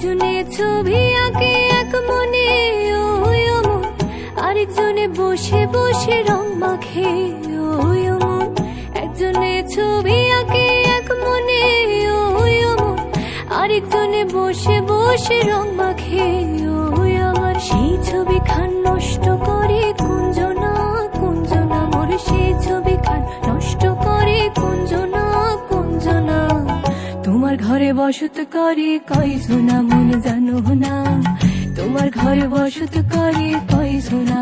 একজনে ছবি আঁকে এক মনে ওই মন, আরেকজনে বসে বসে রং মাখে ওই মন। একজনে ছবি আঁকে এক মনে ওই মন, আরেকজনে বসে বসে রং মাখে ওই আমার। সেই ছবি খান নষ্ট করে কুঞ্জনা কুঞ্জনা মোর, সেই ছবি খান নষ্ট করে কুঞ্জনা কুঞ্জনা। তোমার ঘরে বসত করে কয়জনা মন জানো না, তোমার ঘরে বসত করে কয়জনা।